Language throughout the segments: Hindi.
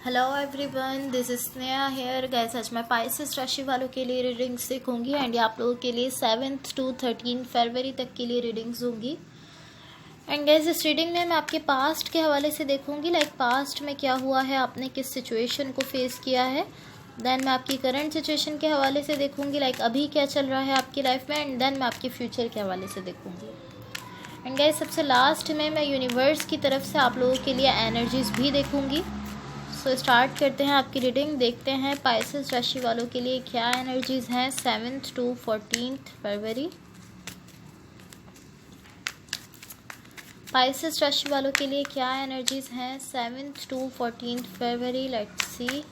Hello everyone, this is Sneha hair guys. आज मैं पाइसेस राशि वालों के लिए रीडिंग्स देखूंगी एंड ये आप लोगों के लिए 7 to 13 फरवरी तक के लिए रीडिंग्स होंगी। एंड गाइस, इस रीडिंग में मैं आपके पास्ट के हवाले से देखूंगी, लाइक पास्ट में क्या हुआ है, आपने किस सिचुएशन को फेस किया है। देन मैं आपकी करंट सिचुएशन के हवाले से देखूंगी, लाइक अभी क्या चल रहा है आपकी लाइफ में। एंड देन मैं आपके फ्यूचर के हवाले से देखूंगी। एंड गाइस, सबसे लास्ट में मैं यूनिवर्स की तरफ से आप लोगों के लिए एनर्जीज भी देखूंगी। सो स्टार्ट करते हैं आपकी रीडिंग। देखते हैं पाइसेस राशि वालों के लिए क्या एनर्जीज हैं 7 to 14 फरवरी। पाइसेस राशि वालों के लिए क्या एनर्जीज हैं 7 to 14 February. Let's see.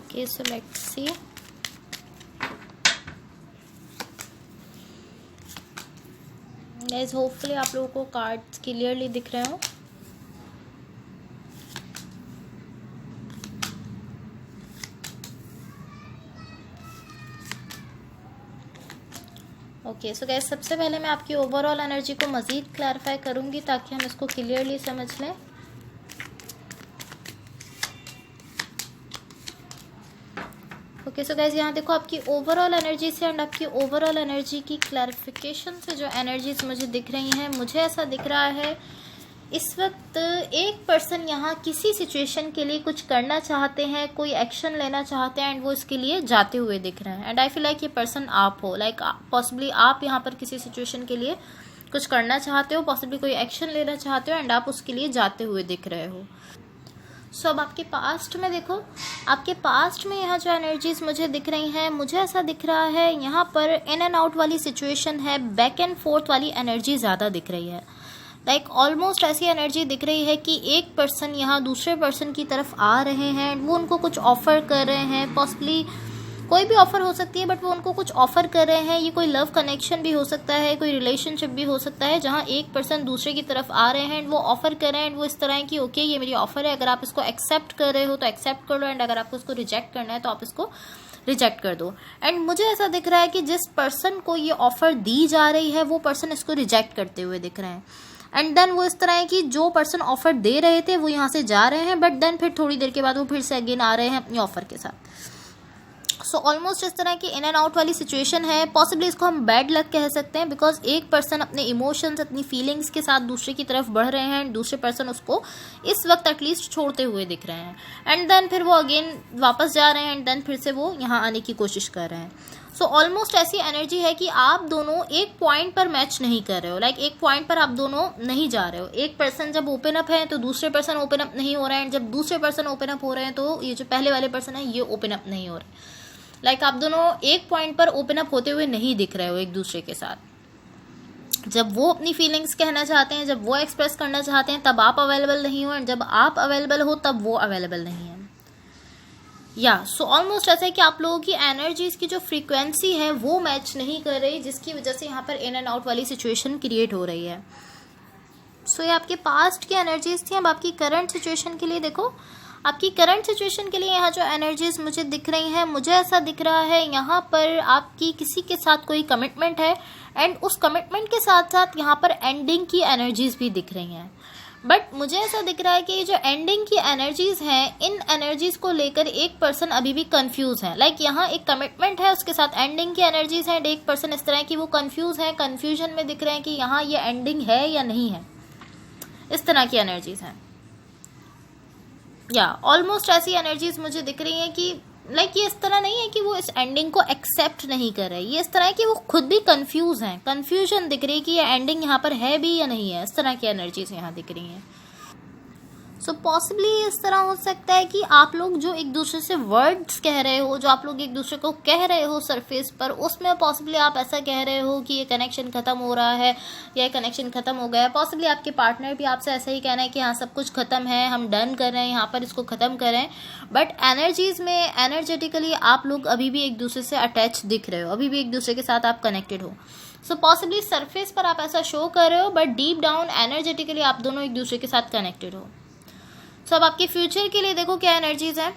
Okay, so let's see. Guys, hopefully आप लोगों को कार्ड्स क्लियरली दिख रहे हो। ओके, सो गैस, सबसे पहले मैं आपकी ओवरऑल एनर्जी को मज़ीद क्लैरिफाई करूँगी ताकि हम इसको क्लियरली समझ लें। ओके, सो गाइज, यहाँ देखो आपकी ओवरऑल एनर्जी से एंड आपकी ओवरऑल एनर्जी की क्लैरिफिकेशन से जो एनर्जीज मुझे दिख रही हैं, मुझे ऐसा दिख रहा है इस वक्त एक पर्सन यहाँ किसी सिचुएशन के लिए कुछ करना चाहते हैं, कोई एक्शन लेना चाहते हैं एंड वो इसके लिए जाते हुए दिख रहे हैं। एंड आई फील लाइक ये पर्सन आप हो, लाइक पॉसिबली आप यहाँ पर किसी सिचुएशन के लिए कुछ करना चाहते हो, पॉसिबली कोई एक्शन लेना चाहते हो एंड आप उसके लिए जाते हुए दिख रहे हो। सो अब आपके पास्ट में देखो, आपके पास्ट में यहाँ जो एनर्जीज मुझे दिख रही हैं, मुझे ऐसा दिख रहा है यहाँ पर इन एंड आउट वाली सिचुएशन है, बैक एंड फोर्थ वाली एनर्जी ज़्यादा दिख रही है। लाइक ऑलमोस्ट ऐसी एनर्जी दिख रही है कि एक पर्सन यहाँ दूसरे पर्सन की तरफ आ रहे हैं, वो उनको कुछ ऑफर कर रहे हैं, पॉसिबली कोई भी ऑफर हो सकती है बट वो उनको कुछ ऑफर कर रहे हैं। ये कोई लव कनेक्शन भी हो सकता है, कोई रिलेशनशिप भी हो सकता है जहाँ एक पर्सन दूसरे की तरफ आ रहे हैं एंड वो ऑफर कर रहे हैं एंड वो इस तरह है कि ओके, ये मेरी ऑफर है, अगर आप इसको एक्सेप्ट कर रहे हो तो एक्सेप्ट कर लो एंड अगर आपको इसको रिजेक्ट करना है तो आप इसको रिजेक्ट कर दो। एंड मुझे ऐसा दिख रहा है कि जिस पर्सन को ये ऑफर दी जा रही है वो पर्सन इसको रिजेक्ट करते हुए दिख रहे हैं। एंड देन वो इस तरह है कि जो पर्सन ऑफर दे रहे थे वो यहाँ से जा रहे हैं, बट देन फिर थोड़ी देर के बाद वो फिर से अगेन आ रहे हैं अपनी ऑफर के साथ। सो ऑलमोस्ट इस तरह की इन एंड आउट वाली सिचुएशन है। पॉसिबली इसको हम बैड लक कह सकते हैं, बिकॉज एक पर्सन अपने इमोशंस, अपनी फीलिंग्स के साथ दूसरे की तरफ बढ़ रहे हैं, दूसरे पर्सन उसको इस वक्त एटलीस्ट छोड़ते हुए दिख रहे हैं एंड देन फिर वो अगेन वापस जा रहे हैं एंड देन फिर से वो यहाँ आने की कोशिश कर रहे हैं। सो ऑलमोस्ट ऐसी एनर्जी है कि आप दोनों एक पॉइंट पर मैच नहीं कर रहे हो, लाइक एक पॉइंट पर आप दोनों नहीं जा रहे हो। एक पर्सन जब ओपन अप है तो दूसरे पर्सन ओपन अप नहीं हो रहे हैं, जब दूसरे पर्सन ओपन अप हो रहे हैं तो ये जो पहले वाले पर्सन है ये ओपन अप नहीं हो रहे। लाइक आप दोनों एक पॉइंट पर ओपन अप होते हुए नहीं दिख रहे हो एक दूसरे के साथ। जब वो अपनी फीलिंग्स कहना चाहते हैं, जब वो एक्सप्रेस करना चाहते हैं, तब आप अवेलेबल नहीं हो एंड जब आप अवेलेबल हो तब वो अवेलेबल नहीं है। सो ऑलमोस्ट ऐसा है कि आप लोगों की एनर्जीज की जो फ्रीक्वेंसी है वो मैच नहीं कर रही, जिसकी वजह से यहाँ पर इन एंड आउट वाली सिचुएशन क्रिएट हो रही है। सो ये आपके पास्ट की एनर्जीज थी। अब आपकी करंट सिचुएशन के लिए देखो, आपकी करंट सिचुएशन के लिए यहाँ जो एनर्जीज मुझे दिख रही हैं, मुझे ऐसा दिख रहा है यहाँ पर आपकी किसी के साथ कोई कमिटमेंट है एंड उस कमिटमेंट के साथ साथ यहाँ पर एंडिंग की एनर्जीज भी दिख रही हैं। बट मुझे ऐसा दिख रहा है कि जो एंडिंग की एनर्जीज हैं, इन एनर्जीज को लेकर एक पर्सन अभी भी कंफ्यूज है। लाइक यहाँ एक कमिटमेंट है, उसके साथ एंडिंग की एनर्जीज है एंड एक पर्सन इस तरह की वो कंफ्यूज है, कंफ्यूजन में दिख रहे हैं कि यहाँ ये एंडिंग है या नहीं है। इस तरह की एनर्जीज हैं। ऑलमोस्ट ऐसी एनर्जीज मुझे दिख रही हैं कि लाइक ये इस तरह नहीं है कि वो इस एंडिंग को एक्सेप्ट नहीं कर रहे, ये इस तरह है कि वो खुद भी कंफ्यूज हैं, कंफ्यूजन दिख रही है कि ये एंडिंग यहाँ पर है भी या नहीं है। इस तरह की एनर्जीज यहाँ दिख रही हैं। सो पॉसिबली इस तरह हो सकता है कि आप लोग जो एक दूसरे से वर्ड्स कह रहे हो, जो आप लोग एक दूसरे को कह रहे हो सरफेस पर, उसमें पॉसिबली आप ऐसा कह रहे हो कि ये कनेक्शन खत्म हो रहा है या ये कनेक्शन खत्म हो गया है। पॉसिबली आपके पार्टनर भी आपसे ऐसा ही कहना है कि हाँ सब कुछ खत्म है, हम डन कर रहे हैं, यहाँ पर इसको खत्म करें। बट एनर्जीज में एनर्जेटिकली आप लोग अभी भी एक दूसरे से अटैच दिख रहे हो, अभी भी एक दूसरे के साथ आप कनेक्टेड हो। सो पॉसिबली सरफेस पर आप ऐसा शो कर रहे हो बट डीप डाउन एनर्जेटिकली आप दोनों एक दूसरे के साथ कनेक्टेड हो। सो अब आपके फ्यूचर के लिए देखो क्या एनर्जीज है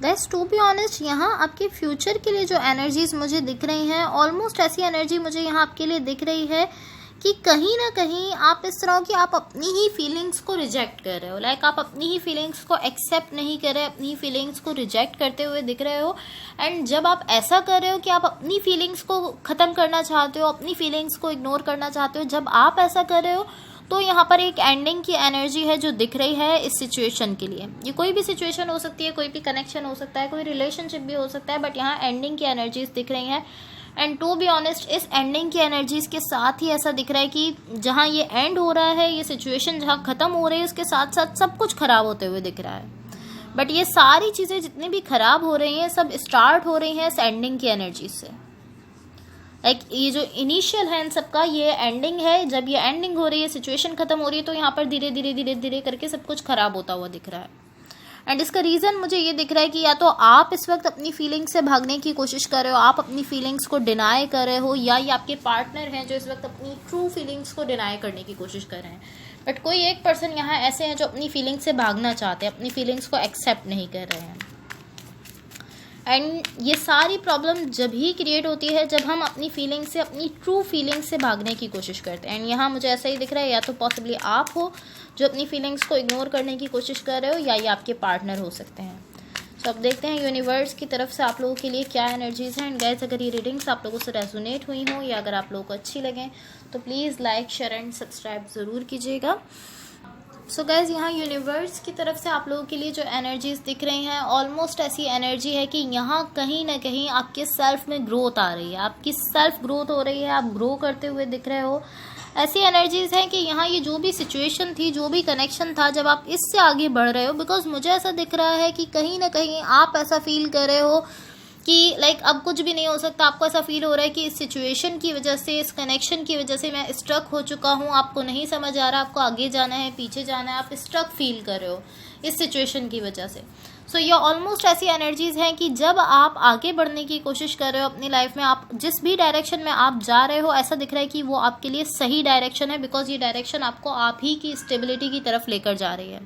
गाइस। टू बी ऑनेस्ट यहाँ आपके फ्यूचर के लिए जो एनर्जीज मुझे दिख रही हैं, ऑलमोस्ट ऐसी एनर्जी मुझे यहाँ आपके लिए दिख रही है कि कहीं ना कहीं आप इस तरह की आप अपनी ही फीलिंग्स को रिजेक्ट कर रहे हो। लाइक आप अपनी ही फीलिंग्स को एक्सेप्ट नहीं कर रहे, अपनी फीलिंग्स को रिजेक्ट करते हुए दिख रहे हो। एंड जब आप ऐसा कर रहे हो कि आप अपनी फीलिंग्स को ख़त्म करना चाहते हो, अपनी फीलिंग्स को इग्नोर करना चाहते हो, जब आप ऐसा कर रहे हो तो यहाँ पर एक एंडिंग की एनर्जी है जो दिख रही है इस सिचुएशन के लिए। ये कोई भी सिचुएशन हो सकती है, कोई भी कनेक्शन हो सकता है, कोई रिलेशनशिप भी हो सकता है, बट यहाँ एंडिंग की एनर्जीज दिख रही हैं। एंड टू बी ऑनेस्ट इस एंडिंग की एनर्जीज के साथ ही ऐसा दिख रहा है कि जहाँ ये एंड हो रहा है, ये सिचुएशन जहाँ ख़त्म हो रही है, उसके साथ साथ सब कुछ ख़राब होते हुए दिख रहा है। बट ये सारी चीज़ें जितनी भी ख़राब हो रही हैं सब स्टार्ट हो रही हैं इस एंडिंग की एनर्जी से। लाइक ये जो इनिशियल है इन सबका, ये एंडिंग है। जब ये एंडिंग हो रही है, सिचुएशन खत्म हो रही है, तो यहाँ पर धीरे धीरे धीरे धीरे करके सब कुछ खराब होता हुआ दिख रहा है। एंड इसका रीज़न मुझे ये दिख रहा है कि या तो आप इस वक्त अपनी फीलिंग्स से भागने की कोशिश कर रहे हो, आप अपनी फीलिंग्स को डिनाई कर रहे हो, या ये आपके पार्टनर हैं जो इस वक्त अपनी ट्रू फीलिंग्स को डिनाई करने की कोशिश कर रहे हैं। बट कोई एक पर्सन यहाँ ऐसे हैं जो अपनी फीलिंग्स से भागना चाहते हैं, अपनी फीलिंग्स को एक्सेप्ट नहीं कर रहे हैं। एंड ये सारी प्रॉब्लम जब ही क्रिएट होती है जब हम अपनी फीलिंग से, अपनी ट्रू फीलिंग से भागने की कोशिश करते हैं। एंड यहाँ मुझे ऐसा ही दिख रहा है, या तो पॉसिबली आप हो जो अपनी फीलिंग्स को इग्नोर करने की कोशिश कर रहे हो, या ये आपके पार्टनर हो सकते हैं। तो अब देखते हैं यूनिवर्स की तरफ से आप लोगों के लिए क्या एनर्जीज हैं। एंड गाइस, अगर ये रीडिंग्स आप लोगों से रेजोनेट हुई हो या अगर आप लोगों को अच्छी लगें तो please like, share and subscribe ज़रूर कीजिएगा। सो गाइज, यहाँ यूनिवर्स की तरफ से आप लोगों के लिए जो एनर्जीज दिख रही हैं, ऑलमोस्ट ऐसी एनर्जी है कि यहाँ कहीं ना कहीं आपके सेल्फ में ग्रोथ आ रही है, आपकी सेल्फ ग्रोथ हो रही है, आप ग्रो करते हुए दिख रहे हो। ऐसी एनर्जीज हैं कि यहाँ ये जो भी सिचुएशन थी, जो भी कनेक्शन था, जब आप इससे आगे बढ़ रहे हो, बिकॉज मुझे ऐसा दिख रहा है कि कहीं ना कहीं आप ऐसा फील कर रहे हो कि लाइक अब कुछ भी नहीं हो सकता। आपको ऐसा फील हो रहा है कि इस सिचुएशन की वजह से, इस कनेक्शन की वजह से मैं स्ट्रक हो चुका हूँ, आपको नहीं समझ आ रहा आपको आगे जाना है, पीछे जाना है, आप स्ट्रक फील कर रहे हो इस सिचुएशन की वजह से। सो ये ऑलमोस्ट ऐसी एनर्जीज हैं कि जब आप आगे बढ़ने की कोशिश कर रहे हो अपनी लाइफ में, आप जिस भी डायरेक्शन में आप जा रहे हो, ऐसा दिख रहा है कि वो आपके लिए सही डायरेक्शन है, बिकॉज ये डायरेक्शन आपको आप ही की स्टेबिलिटी की तरफ लेकर जा रही है।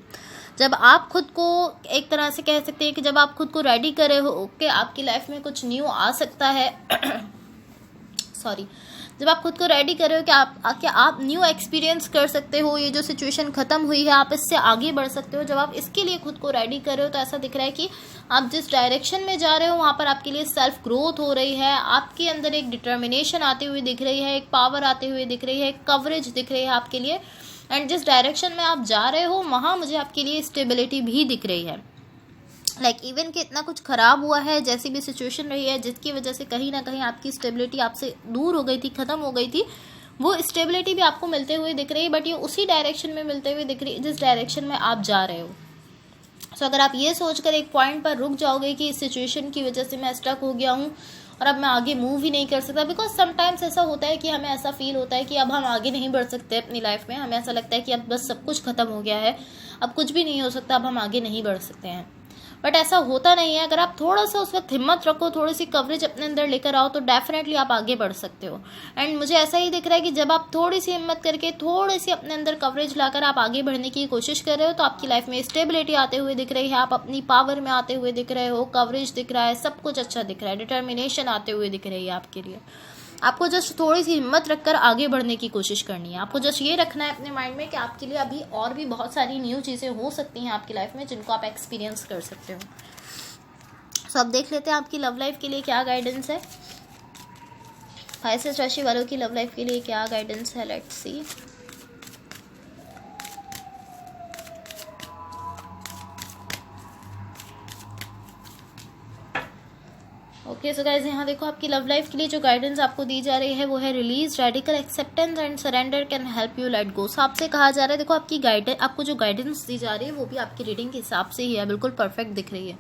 जब आप खुद को एक तरह से कह सकते हैं कि जब आप खुद को रेडी कर रहे हो कि आपकी लाइफ में कुछ न्यू आ सकता है सॉरी, जब आप खुद को रेडी कर रहे हो कि आप न्यू एक्सपीरियंस कर सकते हो, ये जो सिचुएशन ख़त्म हुई है आप इससे आगे बढ़ सकते हो, जब आप इसके लिए खुद को रेडी कर रहे हो, तो ऐसा दिख रहा है कि आप जिस डायरेक्शन में जा रहे हो वहाँ पर आपके लिए सेल्फ ग्रोथ हो रही है, आपके अंदर एक डिटर्मिनेशन आती हुई दिख रही है, एक पावर आती हुई दिख रही है, एक कवरेज दिख रही है आपके लिए। एंड जिस डायरेक्शन में आप जा रहे हो वहाँ मुझे आपके लिए स्टेबिलिटी भी दिख रही है। लाइक इवन कि इतना कुछ ख़राब हुआ है, जैसी भी सिचुएशन रही है जिसकी वजह से कहीं ना कहीं आपकी स्टेबिलिटी आपसे दूर हो गई थी, ख़त्म हो गई थी, वो स्टेबिलिटी भी आपको मिलते हुए दिख रही है, बट ये उसी डायरेक्शन में मिलते हुए दिख रही है जिस डायरेक्शन में आप जा रहे हो। सो अगर आप ये सोचकर एक पॉइंट पर रुक जाओगे कि इस सिचुएशन की वजह से मैं स्टक हो गया हूँ और अब मैं आगे मूव ही नहीं कर सकता, बिकॉज समटाइम्स ऐसा होता है कि हमें ऐसा फील होता है कि अब हम आगे नहीं बढ़ सकते अपनी लाइफ में, हमें ऐसा लगता है कि अब बस सब कुछ ख़त्म हो गया है, अब कुछ भी नहीं हो सकता, अब हम आगे नहीं बढ़ सकते हैं। बट ऐसा होता नहीं है। अगर आप थोड़ा सा उस वक्त हिम्मत रखो, थोड़ी सी कवरेज अपने अंदर लेकर आओ, तो डेफिनेटली आप आगे बढ़ सकते हो। एंड मुझे ऐसा ही दिख रहा है कि जब आप थोड़ी सी हिम्मत करके, थोड़ी सी अपने अंदर कवरेज लाकर आप आगे बढ़ने की कोशिश कर रहे हो, तो आपकी लाइफ में स्टेबिलिटी आते हुए दिख रही है, आप अपनी पावर में आते हुए दिख रहे हो, कवरेज दिख रहा है, सब कुछ अच्छा दिख रहा है, डिटर्मिनेशन आते हुए दिख रही है आपके लिए। आपको जस्ट थोड़ी सी हिम्मत रखकर आगे बढ़ने की कोशिश करनी है। आपको जस्ट ये रखना है अपने माइंड में कि आपके लिए अभी और भी बहुत सारी न्यू चीज़ें हो सकती हैं आपकी लाइफ में, जिनको आप एक्सपीरियंस कर सकते हो। सो अब देख लेते हैं आपकी लव लाइफ के लिए क्या गाइडेंस है। 5 राशि वालों की लव लाइफ के लिए क्या गाइडेंस है, let's see. Okay so guys, यहाँ देखो आपकी लव लाइफ के लिए जो गाइडेंस आपको दी जा रही है वो है release, radical acceptance and surrender can help you let go. So आपसे कहा जा रहा है, देखो आपको जो गाइडेंस दी जा रही है वो भी आपकी रीडिंग के हिसाब से ही है, बिल्कुल परफेक्ट दिख रही है।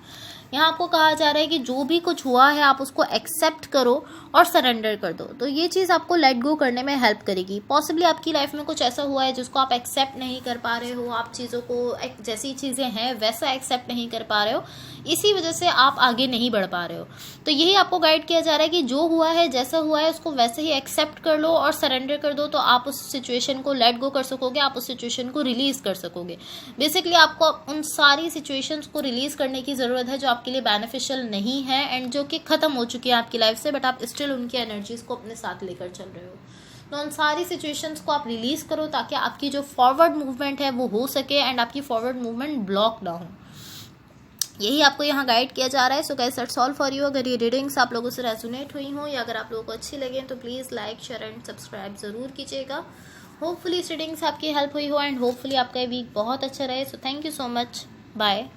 यहाँ आपको कहा जा रहा है कि जो भी कुछ हुआ है आप उसको एक्सेप्ट करो और सरेंडर कर दो, तो ये चीज़ आपको लेट गो करने में हेल्प करेगी। पॉसिबली आपकी लाइफ में कुछ ऐसा हुआ है जिसको आप एक्सेप्ट नहीं कर पा रहे हो, आप चीज़ों को जैसी चीज़ें हैं वैसा एक्सेप्ट नहीं कर पा रहे हो, इसी वजह से आप आगे नहीं बढ़ पा रहे हो। तो यही आपको गाइड किया जा रहा है कि जो हुआ है, जैसा हुआ है, उसको वैसे ही एक्सेप्ट कर लो और सरेंडर कर दो, तो आप उस सिचुएशन को लेट गो कर सकोगे, आप उस सिचुएशन को रिलीज कर सकोगे। बेसिकली आपको उन सारी सिचुएशंस को रिलीज करने की ज़रूरत है जो आपके लिए बेनिफिशियल नहीं है एंड जो कि ख़त्म हो चुकी है आपकी लाइफ से, बट आप स्टिल उनकी एनर्जीज को अपने साथ लेकर चल रहे हो। तो उन सारी सिचुएशंस को आप रिलीज करो ताकि आपकी जो फॉरवर्ड मूवमेंट है वो हो सके एंड आपकी फॉरवर्ड मूवमेंट ब्लॉक ना हो। यही आपको यहाँ गाइड किया जा रहा है। So guys that's all for you. अगर ये रीडिंग्स आप लोगों से रेजोनेट हुई हो या अगर आप लोगों को अच्छी लगे तो please like, share and subscribe ज़रूर कीजिएगा। होपफुली इस रीडिंग्स आपकी हेल्प हुई हो एंड होपफुली आपका वीक बहुत अच्छा रहे। So thank you so much, bye.